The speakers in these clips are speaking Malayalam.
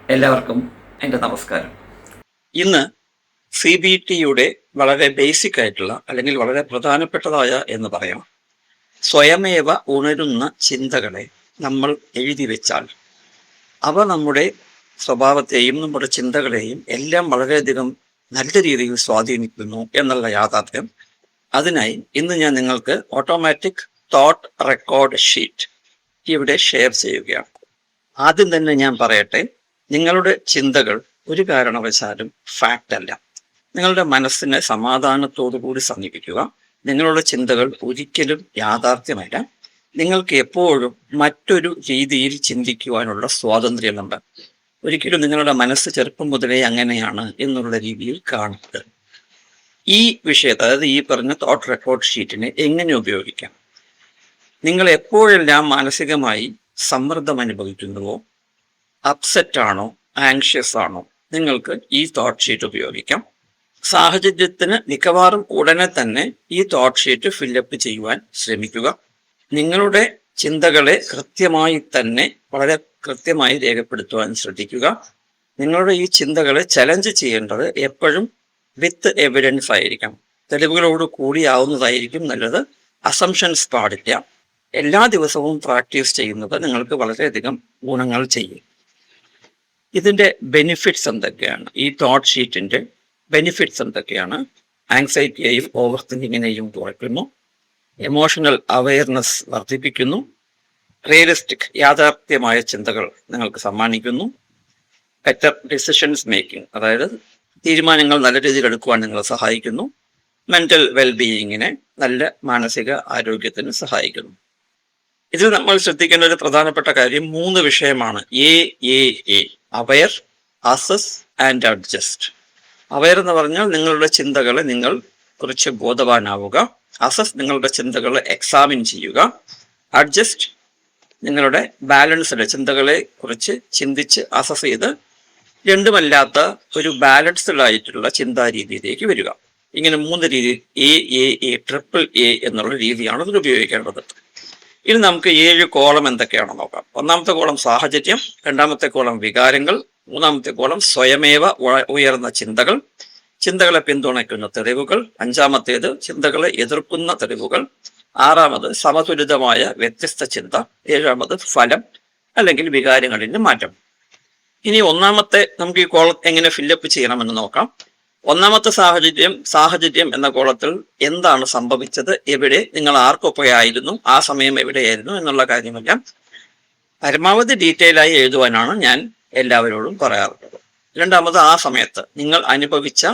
എല്ലാവർക്കും എൻ്റെ നമസ്കാരം. ഇന്ന് CBTയുടെ വളരെ ബേസിക് ആയിട്ടുള്ള അല്ലെങ്കിൽ വളരെ പ്രധാനപ്പെട്ടതായ എന്ന് പറയാം, സ്വയമേവ ഉണരുന്ന ചിന്തകളെ നമ്മൾ എഴുതി വെച്ചാൽ അവ നമ്മുടെ സ്വഭാവത്തെയും നമ്മുടെ ചിന്തകളെയും എല്ലാം വളരെയധികം നല്ല രീതിയിൽ സ്വാധീനിക്കുന്നു എന്നുള്ള യാഥാർത്ഥ്യം. അതിനായി ഇന്ന് ഞാൻ നിങ്ങൾക്ക് ഓട്ടോമാറ്റിക് തോട്ട് റെക്കോർഡ് ഷീറ്റ് ഇവിടെ ഷെയർ ചെയ്യുകയാണ്. ആദ്യം തന്നെ ഞാൻ പറയട്ടെ, നിങ്ങളുടെ ചിന്തകൾ ഒരു കാരണവശാലും ഫാക്റ്റ് അല്ല. നിങ്ങളുടെ മനസ്സിനെ സമാധാനത്തോടു കൂടി സമീപിക്കുക. നിങ്ങളുടെ ചിന്തകൾ ഒരിക്കലും യാഥാർത്ഥ്യമല്ല. നിങ്ങൾക്ക് എപ്പോഴും മറ്റൊരു രീതിയിൽ ചിന്തിക്കുവാനുള്ള സ്വാതന്ത്ര്യമുണ്ട്. ഒരിക്കലും നിങ്ങളുടെ മനസ്സ് ചെറുപ്പം മുതലേ അങ്ങനെയാണ് എന്നുള്ള രീതിയിൽ കാണുന്നത്. ഈ വിഷയത്തെ, അതായത് ഈ പറഞ്ഞ തോട്ട് റെക്കോർഡ് ഷീറ്റിനെ എങ്ങനെ ഉപയോഗിക്കാം? നിങ്ങൾ എപ്പോഴെല്ലാം മാനസികമായി സമ്മർദ്ദം അനുഭവിക്കുന്നുവോ, അപ്സെറ്റ് ആണോ, ആങ്ഷ്യസ് ആണോ, നിങ്ങൾക്ക് ഈ തോട്ട് ഷീറ്റ് ഉപയോഗിക്കാം. സാഹചര്യത്തിന് മിക്കവാറും ഉടനെ തന്നെ ഈ തോട്ട് ഷീറ്റ് ഫില്ലപ്പ് ചെയ്യുവാൻ ശ്രമിക്കുക. നിങ്ങളുടെ ചിന്തകളെ കൃത്യമായി തന്നെ വളരെ കൃത്യമായി രേഖപ്പെടുത്തുവാൻ ശ്രദ്ധിക്കുക. നിങ്ങളുടെ ഈ ചിന്തകളെ ചലഞ്ച് ചെയ്യേണ്ടത് എപ്പോഴും വിത്ത് എവിഡൻസ് ആയിരിക്കാം. തെളിവുകളോട് കൂടിയാവുന്നതായിരിക്കും നല്ലത്. അസംഷൻസ് പാടില്ല. എല്ലാ ദിവസവും പ്രാക്ടീസ് ചെയ്യുന്നത് നിങ്ങൾക്ക് വളരെയധികം ഗുണങ്ങൾ ചെയ്യും. ഇതിൻ്റെ ബെനിഫിറ്റ്സ് എന്തൊക്കെയാണ്? ഈ തോട്ട് ഷീറ്റിൻ്റെ ബെനിഫിറ്റ്സ് എന്തൊക്കെയാണ്? ആങ്സൈറ്റിയെയും ഓവർ തിങ്കിങ്ങിനെയും കുറയ്ക്കുന്നു, എമോഷണൽ അവയർനെസ് വർദ്ധിപ്പിക്കുന്നു, റിയലിസ്റ്റിക് യാഥാർത്ഥ്യമായ ചിന്തകൾ നിങ്ങൾക്ക് സമ്മാനിക്കുന്നു, ബെറ്റർ ഡിസിഷൻസ് മേക്കിംഗ്, അതായത് തീരുമാനങ്ങൾ നല്ല രീതിയിൽ എടുക്കുവാൻ നിങ്ങളെ സഹായിക്കുന്നു, മെൻ്റൽ വെൽബീയിങ്ങിനെ, നല്ല മാനസിക ആരോഗ്യത്തിന് സഹായിക്കുന്നു. ഇതിൽ നമ്മൾ ശ്രദ്ധിക്കേണ്ട ഒരു പ്രധാനപ്പെട്ട കാര്യം 3 വിഷയമാണ്. A aware, assess and adjust. Aware എന്ന് പറഞ്ഞാൽ നിങ്ങളുടെ ചിന്തകളെ നിങ്ങൾ കുറിച്ച് ബോധവാനാവുക. അസസ് നിങ്ങളുടെ ചിന്തകളെ എക്സാമിൻ ചെയ്യുക. അഡ്ജസ്റ്റ് നിങ്ങളുടെ ബാലൻസ്ഡ് ചിന്തകളെ കുറിച്ച് ചിന്തിച്ച് അസസ് ചെയ്ത് രണ്ടുമല്ലാത്ത ഒരു ബാലൻസ്ഡ് ആയിട്ടുള്ള ചിന്താരീതിയിലേക്ക് വരിക. ഇങ്ങനെ 3 രീതി, ട്രിപ്പിൾ എ എന്നുള്ള രീതിയാണ് ഇതിൽ ഉപയോഗിക്കേണ്ടത്. ഇനി നമുക്ക് 7 കോളം എന്തൊക്കെയാണെന്ന് നോക്കാം. ഒന്നാമത്തെ കോളം സാഹചര്യം, രണ്ടാമത്തെ കോളം വികാരങ്ങൾ, മൂന്നാമത്തെ കോളം സ്വയമേവ ഉയർന്ന ചിന്തകൾ, ചിന്തകളെ പിന്തുണയ്ക്കുന്ന തെളിവുകൾ, അഞ്ചാമത്തേത് ചിന്തകളെ എതിർക്കുന്ന തെളിവുകൾ, ആറാമത് സമതുലിതമായ വ്യത്യസ്ത ചിന്ത, ഏഴാമത് ഫലം അല്ലെങ്കിൽ വികാരങ്ങളിലെ മാറ്റം. ഇനി ഒന്നാമത്തെ നമുക്ക് ഈ കോളം എങ്ങനെ ഫില്ലപ്പ് ചെയ്യണമെന്ന് നോക്കാം. ഒന്നാമത്തെ സാഹചര്യം എന്ന കോളത്തിൽ എന്താണ് സംഭവിച്ചത്, എവിടെ, നിങ്ങൾ ആർക്കൊപ്പമായിരുന്നു, ആ സമയം എവിടെയായിരുന്നു എന്നുള്ള കാര്യമെല്ലാം പരമാവധി ഡീറ്റെയിൽ ആയി എഴുതുവാനാണ് ഞാൻ എല്ലാവരോടും പറയാറുള്ളത്. രണ്ടാമത് ആ സമയത്ത് നിങ്ങൾ അനുഭവിച്ച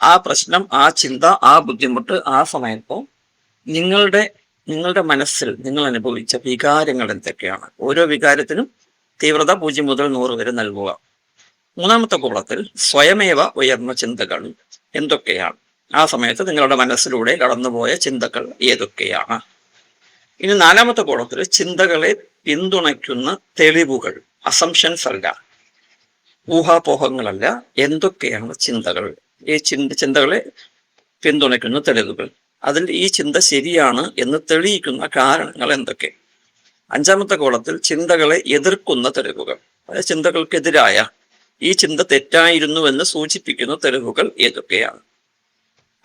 ആ പ്രശ്നം, ആ ചിന്ത, ആ ബുദ്ധിമുട്ട്, ആ സമയത്തോ നിങ്ങളുടെ മനസ്സിൽ നിങ്ങൾ അനുഭവിച്ച വികാരങ്ങൾ എന്തൊക്കെയാണ്. ഓരോ വികാരത്തിനും തീവ്രത 0 മുതൽ 100 വരെ നൽകുക. മൂന്നാമത്തെ കോളത്തിൽ സ്വയമേവ ഉയർന്ന ചിന്തകൾ എന്തൊക്കെയാണ്, ആ സമയത്ത് നിങ്ങളുടെ മനസ്സിലൂടെ കടന്നുപോയ ചിന്തകൾ ഏതൊക്കെയാണ്. ഇനി നാലാമത്തെ കോളത്തിൽ ചിന്തകളെ പിന്തുണയ്ക്കുന്ന തെളിവുകൾ, അസംഷൻസ് അല്ല, ഊഹാപോഹങ്ങളല്ല, എന്തൊക്കെയാണ് ചിന്തകൾ, ഈ ചിന്തകളെ പിന്തുണയ്ക്കുന്ന തെളിവുകൾ, അതിൽ ഈ ചിന്ത ശരിയാണ് എന്ന് തെളിയിക്കുന്ന കാരണങ്ങൾ എന്തൊക്കെ. അഞ്ചാമത്തെ കോളത്തിൽ ചിന്തകളെ എതിർക്കുന്ന തെളിവുകൾ, അതായത് ചിന്തകൾക്കെതിരായ, ഈ ചിന്ത തെറ്റായിരുന്നുവെന്ന് സൂചിപ്പിക്കുന്ന തെളിവുകൾ ഏതൊക്കെയാണ്.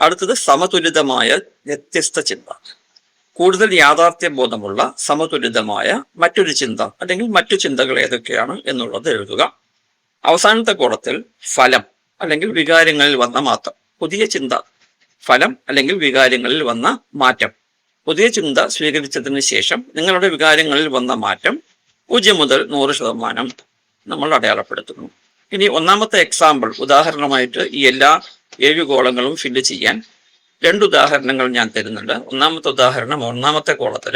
അടുത്തത് സമതുലിതമായ വ്യത്യസ്ത ചിന്ത, കൂടുതൽ യാഥാർത്ഥ്യ ബോധമുള്ള സമതുലിതമായ മറ്റൊരു ചിന്ത അല്ലെങ്കിൽ മറ്റു ചിന്തകൾ ഏതൊക്കെയാണ് എന്നുള്ളത് എഴുതുക. അവസാനത്തെ കോളത്തിൽ ഫലം അല്ലെങ്കിൽ വികാരങ്ങളിൽ വന്ന മാറ്റം, പുതിയ ചിന്ത, ഫലം അല്ലെങ്കിൽ വികാരങ്ങളിൽ വന്ന മാറ്റം. പുതിയ ചിന്ത സ്വീകരിച്ചതിന് ശേഷം നിങ്ങളുടെ വികാരങ്ങളിൽ വന്ന മാറ്റം 0 മുതൽ 100% നമ്മൾ അടയാളപ്പെടുത്തുന്നു. ഇനി ഒന്നാമത്തെ എക്സാമ്പിൾ, ഉദാഹരണമായിട്ട് ഈ എല്ലാ 7 കോളങ്ങളും ഫില്ല് ചെയ്യാൻ 2 ഉദാഹരണങ്ങൾ ഞാൻ തരുന്നുണ്ട്. ഒന്നാമത്തെ ഉദാഹരണം, ഒന്നാമത്തെ കോളത്തിൽ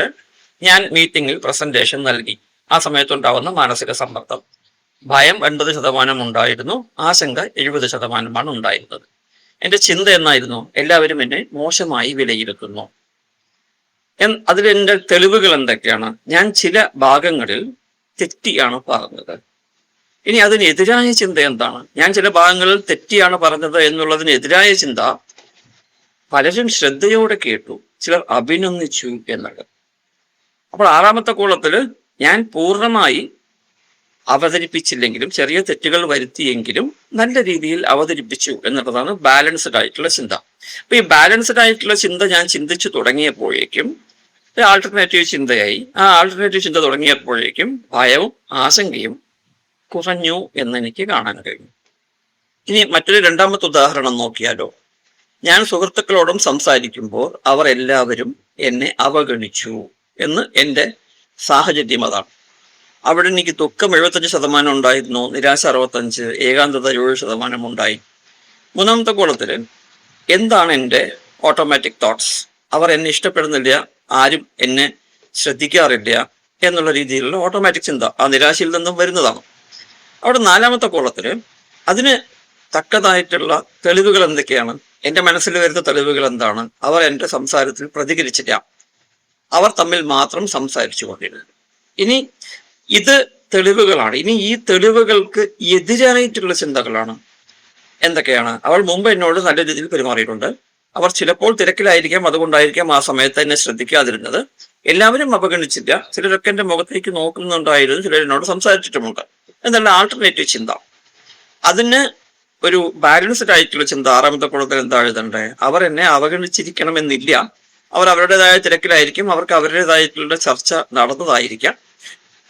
ഞാൻ മീറ്റിങ്ങിൽ പ്രസന്റേഷൻ നൽകി. ആ സമയത്തുണ്ടാവുന്ന മാനസിക സമ്മർദ്ദം, ഭയം 80% ഉണ്ടായിരുന്നു, ആശങ്ക 70% ഉണ്ടായിരുന്നത്. എൻ്റെ ചിന്ത എന്നായിരുന്നു, എല്ലാവരും എന്നെ മോശമായി വിലയിരുത്തുന്നു. അതിലെൻ്റെ തെളിവുകൾ എന്തൊക്കെയാണ്? ഞാൻ ചില ഭാഗങ്ങളിൽ തെറ്റിയാണ് പറഞ്ഞത്. ഇനി അതിനെതിരായ ചിന്ത എന്താണ്? ഞാൻ ചില ഭാഗങ്ങളിൽ തെറ്റിയാണ് പറഞ്ഞത് എന്നുള്ളതിനെതിരായ ചിന്ത, പലരും ശ്രദ്ധയോടെ കേട്ടു, ചിലർ അഭിനന്ദിച്ചു എന്നത്. അപ്പോൾ ആറാമത്തെ കോളത്തിൽ ഞാൻ പൂർണ്ണമായി അവതരിപ്പിച്ചില്ലെങ്കിലും ചെറിയ തെറ്റുകൾ വരുത്തിയെങ്കിലും നല്ല രീതിയിൽ അവതരിപ്പിച്ചു എന്നുള്ളതാണ് ബാലൻസ്ഡ് ആയിട്ടുള്ള ചിന്ത. അപ്പൊ ഈ ബാലൻസ്ഡ് ആയിട്ടുള്ള ചിന്ത ഞാൻ ചിന്തിച്ചു തുടങ്ങിയപ്പോഴേക്കും ആൾട്ടർനേറ്റീവ് ചിന്തയായി. ആ ആൾട്ടർനേറ്റീവ് ചിന്ത തുടങ്ങിയപ്പോഴേക്കും ഭയവും ആശങ്കയും കുറഞ്ഞു എന്നെനിക്ക് കാണാൻ കഴിയും. ഇനി മറ്റൊരു രണ്ടാമത്തെ ഉദാഹരണം നോക്കിയാലോ. ഞാൻ സുഹൃത്തുക്കളോടും സംസാരിക്കുമ്പോൾ അവർ എല്ലാവരും എന്നെ അവഗണിച്ചു എന്ന് എൻ്റെ സാഹചര്യം അതാണ്. അവിടെ എനിക്ക് ദുഃഖം 75% ഉണ്ടായിരുന്നു, നിരാശ 65%, ഏകാന്തത 7% ഉണ്ടായി. മൂന്നാമത്തെ കോളത്തിൽ എന്താണ് എൻ്റെ ഓട്ടോമാറ്റിക് തോട്ട്സ്? അവർ എന്നെ ഇഷ്ടപ്പെടുന്നില്ല, ആരും എന്നെ ശ്രദ്ധിക്കാറില്ല എന്നുള്ള രീതിയിലുള്ള ഓട്ടോമാറ്റിക് ചിന്ത ആ നിരാശയിൽ നിന്നും വരുന്നതാണ്. അവിടെ നാലാമത്തെ കോളത്തിൽ അതിന് തക്കതായിട്ടുള്ള തെളിവുകൾ എന്തൊക്കെയാണ്? എൻ്റെ മനസ്സിൽ വരുന്ന തെളിവുകൾ എന്താണ്? അവർ എൻ്റെ സംസാരത്തിൽ പ്രതികരിച്ചില്ല, അവർ തമ്മിൽ മാത്രം സംസാരിച്ചു കൊണ്ടിരുന്നു. ഇനി ഇത് തെളിവുകളാണ്. ഇനി ഈ തെളിവുകൾക്ക് എതിരായിട്ടുള്ള ചിന്തകളാണ്. എന്തൊക്കെയാണ്? അവൾ മുമ്പ് എന്നോട് നല്ല രീതിയിൽ പെരുമാറിയിട്ടുണ്ട്, അവർ ചിലപ്പോൾ തിരക്കിലായിരിക്കാം, അതുകൊണ്ടായിരിക്കാം ആ സമയത്ത് എന്നെ ശ്രദ്ധിക്കാതിരുന്നത്, എല്ലാവരും അവഗണിച്ചില്ല, ചിലരൊക്കെ എൻ്റെ മുഖത്തേക്ക് നോക്കുന്നുണ്ടായിരുന്നു, ചിലർ എന്നോട് സംസാരിച്ചിട്ടുമുണ്ട് എന്നുള്ള ആൾട്ടർനേറ്റീവ് ചിന്ത. അതിന് ഒരു ബാലൻസ്ഡ് ആയിട്ടുള്ള ചിന്ത ആറാമത്തെ കോളത്തിൽ എന്താ എഴുതണ്ടേ? അവർ എന്നെ അവഗണിച്ചിരിക്കണമെന്നില്ല, അവർ അവരുടേതായ തിരക്കിലായിരിക്കും, അവർക്ക് അവരുടേതായിട്ടുള്ള ചർച്ച നടന്നതായിരിക്കാം,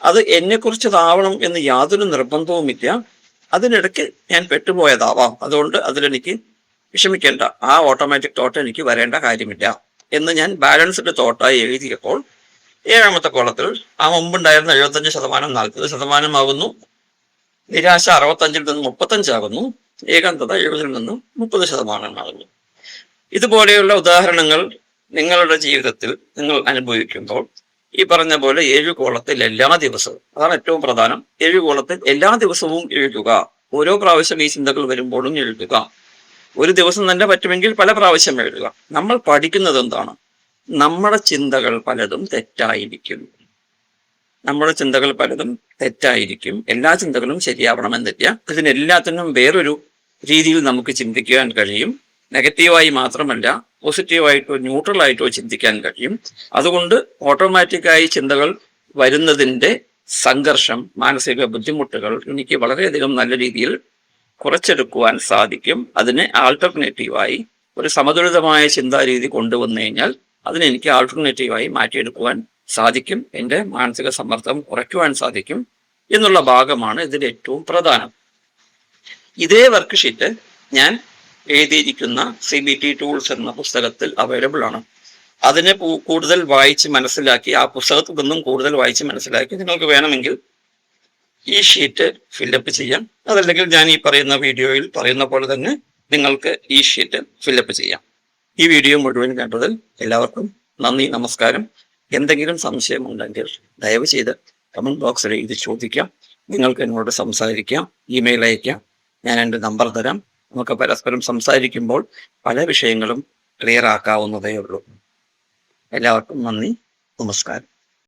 അത് എന്നെക്കുറിച്ചതാവണം എന്ന് യാതൊരു നിർബന്ധവുമില്ല, അതിനിടയ്ക്ക് ഞാൻ പെട്ടുപോയതാവാം, അതുകൊണ്ട് അതിലെനിക്ക് വിഷമിക്കേണ്ട, ആ ഓട്ടോമാറ്റിക് തോട്ട് എനിക്ക് വരേണ്ട കാര്യമില്ല എന്ന് ഞാൻ ബാലൻസ്ഡ് തോട്ടായി എഴുതിയപ്പോൾ ഏഴാമത്തെ കോളത്തിൽ ആ മുമ്പുണ്ടായിരുന്ന 75% 40% ആകുന്നു, നിരാശ 65 നിന്ന് 35 ആകുന്നു, ഏകാന്തത 70 നിന്ന് 30% ആകുന്നു. ഇതുപോലെയുള്ള ഉദാഹരണങ്ങൾ നിങ്ങളുടെ ജീവിതത്തിൽ നിങ്ങൾ അനുഭവിക്കുമ്പോൾ ഈ പറഞ്ഞ പോലെ 7 കോളത്തിൽ എല്ലാ ദിവസവും, അതാണ് ഏറ്റവും പ്രധാനം, 7 കോളത്തിൽ എല്ലാ ദിവസവും എഴുതുക. ഓരോ പ്രാവശ്യം ഈ ചിന്തകൾ വരുമ്പോഴും എഴുതുക. ഒരു ദിവസം തന്നെ പറ്റുമെങ്കിൽ പല പ്രാവശ്യം എഴുതുക. നമ്മൾ പഠിക്കുന്നത് എന്താണ്? നമ്മുടെ ചിന്തകൾ പലതും തെറ്റായിരിക്കും. നമ്മുടെ ചിന്തകൾ പലതും തെറ്റായിരിക്കും. എല്ലാ ചിന്തകളും ശരിയാവണമെന്നില്ല. ഇതിനെല്ലാത്തിനും വേറൊരു രീതിയിൽ നമുക്ക് ചിന്തിക്കാൻ കഴിയും. നെഗറ്റീവായി മാത്രമല്ല, പോസിറ്റീവായിട്ടോ ന്യൂട്രലായിട്ടോ ചിന്തിക്കാൻ കഴിയും. അതുകൊണ്ട് ഓട്ടോമാറ്റിക്കായി ചിന്തകൾ വരുന്നതിൻ്റെ സംഘർഷം, മാനസിക ബുദ്ധിമുട്ടുകൾ എനിക്ക് വളരെയധികം നല്ല രീതിയിൽ കുറച്ചെടുക്കുവാൻ സാധിക്കും. അതിന് ആൾട്ടർനേറ്റീവായി ഒരു സമതുലിതമായ ചിന്താരീതി കൊണ്ടുവന്നു കഴിഞ്ഞാൽ അതിനെനിക്ക് ആൾട്ടർനേറ്റീവായി മാറ്റിയെടുക്കുവാൻ സാധിക്കും. എൻ്റെ മാനസിക സമ്മർദ്ദം കുറയ്ക്കുവാൻ സാധിക്കും എന്നുള്ള ഭാഗമാണ് ഇതിൽ ഏറ്റവും പ്രധാനം. ഇതേ വർക്ക് ഷീറ്റ് ഞാൻ എഴുതിയിരിക്കുന്ന CBT ടൂൾസ് എന്ന പുസ്തകത്തിൽ അവൈലബിൾ ആണ്. അതിനെ കൂടുതൽ വായിച്ച് മനസ്സിലാക്കി, ആ പുസ്തകത്തിൽ നിന്നും കൂടുതൽ വായിച്ച് മനസ്സിലാക്കി നിങ്ങൾക്ക് വേണമെങ്കിൽ ഈ ഷീറ്റ് ഫില്ലപ്പ് ചെയ്യാം. അതല്ലെങ്കിൽ ഞാൻ ഈ പറയുന്ന വീഡിയോയിൽ പറയുന്ന പോലെ തന്നെ നിങ്ങൾക്ക് ഈ ഷീറ്റ് ഫില്ലപ്പ് ചെയ്യാം. ഈ വീഡിയോ മുഴുവൻ കണ്ടതിൽ എല്ലാവർക്കും നന്ദി, നമസ്കാരം. എന്തെങ്കിലും സംശയമുണ്ടെങ്കിൽ ദയവ് ചെയ്ത് കമന്റ് ബോക്സിൽ എഴുതി ചോദിക്കാം. നിങ്ങൾക്ക് എന്നോട് സംസാരിക്കാം, ഇമെയിൽ അയക്കാം, ഞാൻ എൻ്റെ നമ്പർ തരാം. നമുക്ക് പരസ്പരം സംസാരിക്കുമ്പോൾ പല വിഷയങ്ങളും ക്ലിയർ ആക്കാവുന്നതേ ഉള്ളൂ. എല്ലാവർക്കും നന്ദി, നമസ്കാരം.